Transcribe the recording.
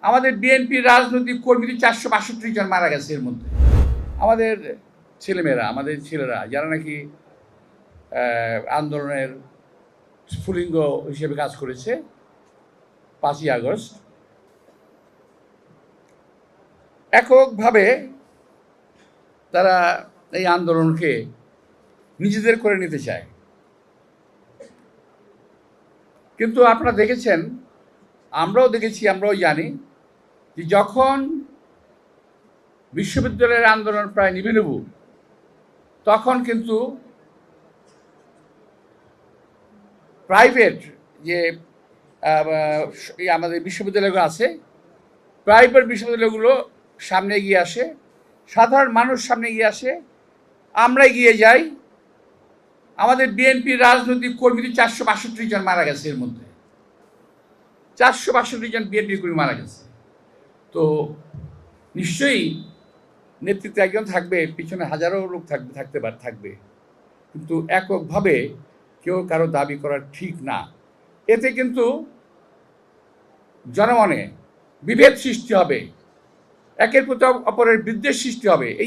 আমাদের বিএনপির রাজনৈতিক কর্মীদের 462 জন মারা গেছে এর মধ্যে। আমাদের ছেলেমেয়েরা, আমাদের ছেলেরা যারা নাকি আন্দোলনের স্ফুলিঙ্গ হিসেবে কাজ করেছে 5ই আগস্ট, এককভাবে তারা এই আন্দোলনকে নিজেদের করে নিতে চায়। কিন্তু আপনারা দেখেছেন, আমরাও দেখেছি, আমরাও জানি যে যখন বিশ্ববিদ্যালয়ের আন্দোলন প্রায় নিভু তখন কিন্তু প্রাইভেট যে আমাদের বিশ্ববিদ্যালয়গুলো আছে, প্রাইভেট বিশ্ববিদ্যালয়গুলো সামনে এগিয়ে আসে, সাধারণ মানুষ সামনে এগিয়ে আসে, আমরা এগিয়ে যাই। আমাদের বিএনপির রাজনৈতিক কর্মীদের 462 জন মারা গেছে এর মধ্যে। 462 জন বিএনপি কর্মী মারা গেছে। তো নিশ্চয়ই নেতৃত্বে একজন থাকবে, পিছনে হাজারো লোক থাকবে, কিন্তু এককভাবে কেউ কারো দাবি করা ঠিক না। এতে কিন্তু জনমনে বিভেদ সৃষ্টি হবে, একের প্রতি অপরের বিদ্বেষ সৃষ্টি হবে। এই